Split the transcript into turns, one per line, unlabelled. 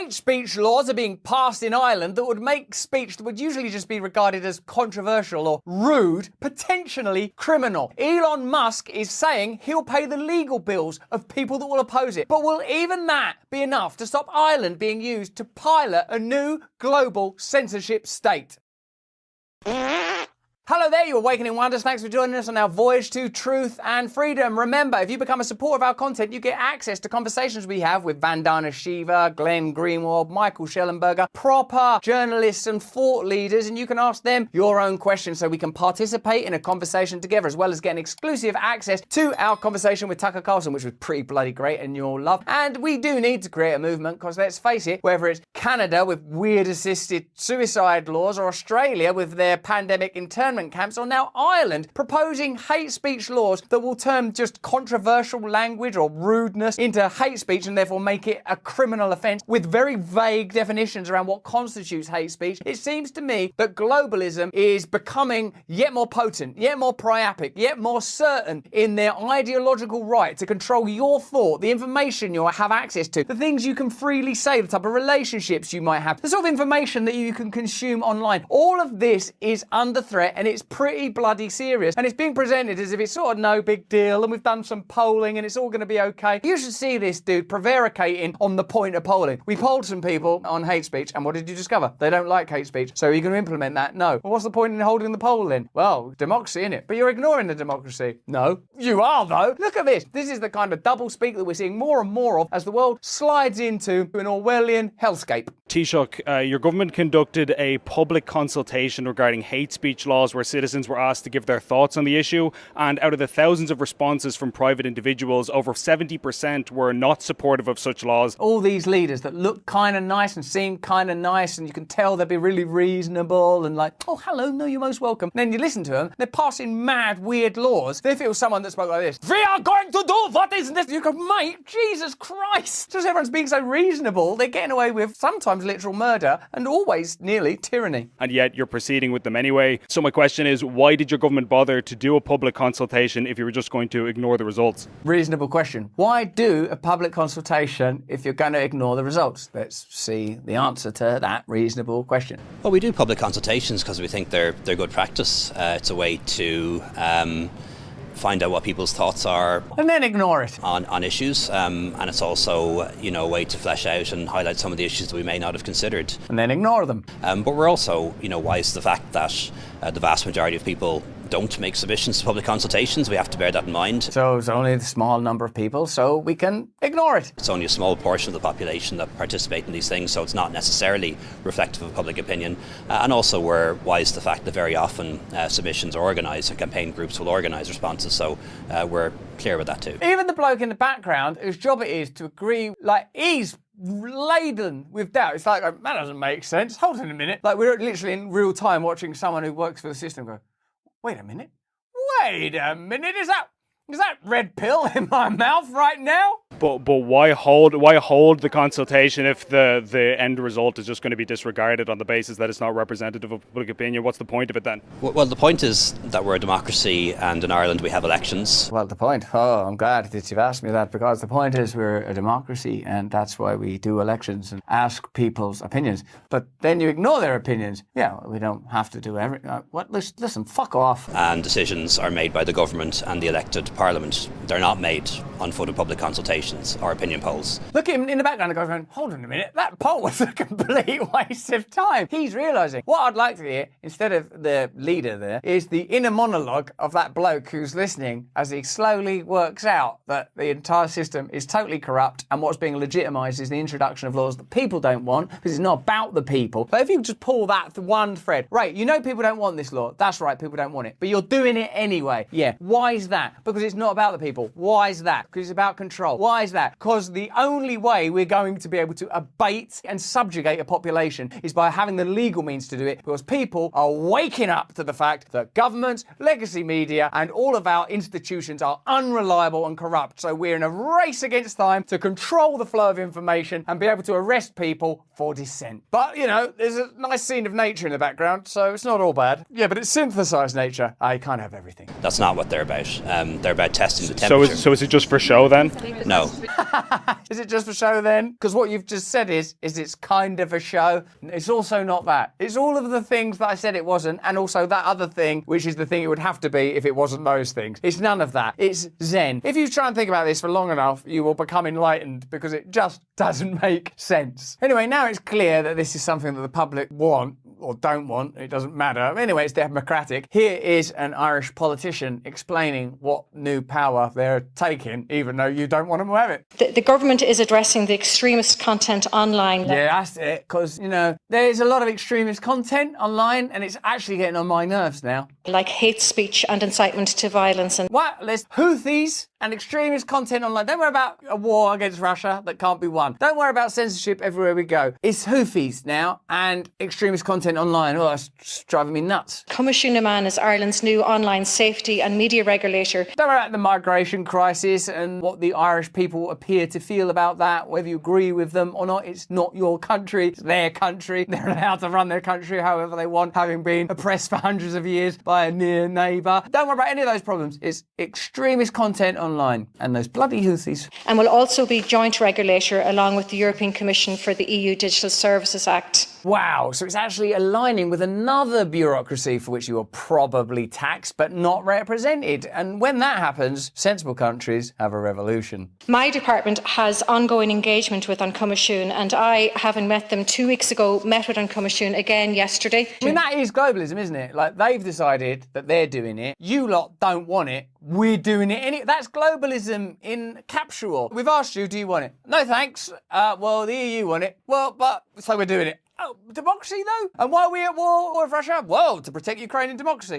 Hate speech laws are being passed in Ireland that would make speech that would usually just be regarded as controversial or rude, potentially criminal. Elon Musk is saying he'll pay the legal bills of people that will oppose it. But will even that be enough to stop Ireland being used to pilot a new global censorship state? Hello there, you Awakening Wonders. Thanks for joining us on our voyage to truth and freedom. Remember, if you become a supporter of our content, you get access to conversations we have with Vandana Shiva, Glenn Greenwald, Michael Schellenberger, proper journalists and thought leaders, and you can ask them your own questions so we can participate in a conversation together, as well as getting exclusive access to our conversation with Tucker Carlson, which was pretty bloody great and you'll love. And we do need to create a movement, because let's face it, whether it's Canada with weird assisted suicide laws, or Australia with their pandemic internment camps, or now Ireland proposing hate speech laws that will turn just controversial language or rudeness into hate speech and therefore make it a criminal offence with very vague definitions around what constitutes hate speech. It seems to me that globalism is becoming yet more potent, yet more priapic, yet more certain in their ideological right to control your thought, the information you have access to, the things you can freely say, the type of relationships you might have, the sort of information that you can consume online. All of this is under threat, and it's pretty bloody serious, and it's being presented as if it's sort of no big deal and we've done some polling and it's all going to be okay. You should see this dude prevaricating on the point of polling. We polled some people on hate speech, and what did you discover? They don't like hate speech. So are you going to implement that? No. Well, what's the point in holding the poll then? Well, democracy, innit? But you're ignoring the democracy. No. You are, though. Look at this. This is the kind of double speak that we're seeing more and more of as the world slides into an Orwellian hellscape.
Taoiseach, your government conducted a public consultation regarding hate speech laws where citizens were asked to give their thoughts on the issue, and out of the thousands of responses from private individuals, over 70% were not supportive of such laws.
All these leaders that look kind of nice and seem kind of nice, and you can tell they'll be really reasonable and like, oh, hello, no, you're most welcome. And then you listen to them, they're passing mad, weird laws. They feel someone that spoke like this, we are going to do what is this? You go, mate, Jesus Christ. Just everyone's being so reasonable, they're getting away with sometimes literal murder and always nearly tyranny.
And yet you're proceeding with them anyway. So my question is, why did your government bother to do a public consultation if you were just going to ignore the results?
Reasonable question. Why do a public consultation if you're going to ignore the results? Let's see the answer to that reasonable question.
Well, we do public consultations because we think they're good practice. It's a way to find out what people's thoughts are,
and then ignore it
on issues, and it's also a way to flesh out and highlight some of the issues that we may not have considered,
and then ignore them.
But we're also wise to the fact that the vast majority of people don't make submissions to public consultations. We have to bear that in mind.
So it's only a small number of people, so we can ignore it.
It's only a small portion of the population that participate in these things, so it's not necessarily reflective of public opinion. And also we're wise to the fact that very often submissions are organised, and campaign groups will organise responses, so we're clear with that too.
Even the bloke in the background, whose job it is to agree, like, he's laden with doubt. It's like, that doesn't make sense. Hold on a minute. Like, we're literally in real time watching someone who works for the system go, wait a minute, is that red pill in my mouth right now?
But why hold the consultation if the end result is just going to be disregarded on the basis that it's not representative of public opinion? What's the point of it then?
Well, the point is that we're a democracy, and in Ireland we have elections.
Well, the point, I'm glad that you've asked me that, because the point is we're a democracy, and that's why we do elections and ask people's opinions. But then you ignore their opinions. Yeah, we don't have to do everything. Listen, fuck off.
And decisions are made by the government and the elected parliament. They're not made unfolded public consultations or opinion polls.
Look at him in the background and goes around, hold on a minute, that poll was a complete waste of time. He's realising. What I'd like to hear, instead of the leader there, is the inner monologue of that bloke who's listening as he slowly works out that the entire system is totally corrupt, and what's being legitimised is the introduction of laws that people don't want, because it's not about the people. But if you just pull that one thread, right, you know people don't want this law. That's right, people don't want it. But you're doing it anyway. Yeah. Why is that? Because it's not about the people. Why is that? Because it's about control. Why is that? Because the only way we're going to be able to abate and subjugate a population is by having the legal means to do it, because people are waking up to the fact that governments, legacy media, and all of our institutions are unreliable and corrupt. So we're in a race against time to control the flow of information and be able to arrest people for dissent. But, there's a nice scene of nature in the background, so it's not all bad. Yeah, but it's synthesized nature. I can't have everything.
That's not what they're about. They're about testing the temperature.
So is it just for show then?
No, No.
Is it just for show then? Because what you've just said is it's kind of a show. It's also not that. It's all of the things that I said it wasn't, and also that other thing, which is the thing it would have to be if it wasn't those things. It's none of that. It's Zen. If you try and think about this for long enough, you will become enlightened because it just doesn't make sense. Anyway, now it's clear that this is something that the public want or don't want. It doesn't matter. Anyway, it's democratic. Here is an Irish politician explaining what new power they're taking, even though you don't want them to have it.
The government is addressing the extremist content online.
Yeah, that's it. Because, there's a lot of extremist content online and it's actually getting on my nerves now.
Like hate speech and incitement to violence. And
What? There's Houthis and extremist content online. Don't worry about a war against Russia that can't be won. Don't worry about censorship everywhere we go. It's Houthis now and extremist content online. Oh, that's driving me nuts.
Cumaisiún Amán is Ireland's new online safety and media regulator.
Don't worry about the migration crisis and what the Irish people appear to feel about that, whether you agree with them or not. It's not your country, it's their country. They're allowed to run their country however they want, having been oppressed for hundreds of years by a near neighbour. Don't worry about any of those problems. It's extremist content online and those bloody Houthis.
And will also be joint regulator along with the European Commission for the EU Digital Services Act.
Wow, so it's actually aligning with another bureaucracy for which you are probably taxed but not represented. And when that happens, sensible countries have a revolution.
My department has ongoing engagement with An Cumaisiún, and I, having met them 2 weeks ago, met with An Cumaisiún again yesterday.
I mean, that is globalism, isn't it? Like, they've decided that they're doing it. You lot don't want it. We're doing it. That's globalism in capsule. We've asked you, do you want it? No, thanks. Well, the EU want it. Well, but, so we're doing it. Oh, democracy, though? And why are we at war with Russia? Well, to protect Ukrainian democracy.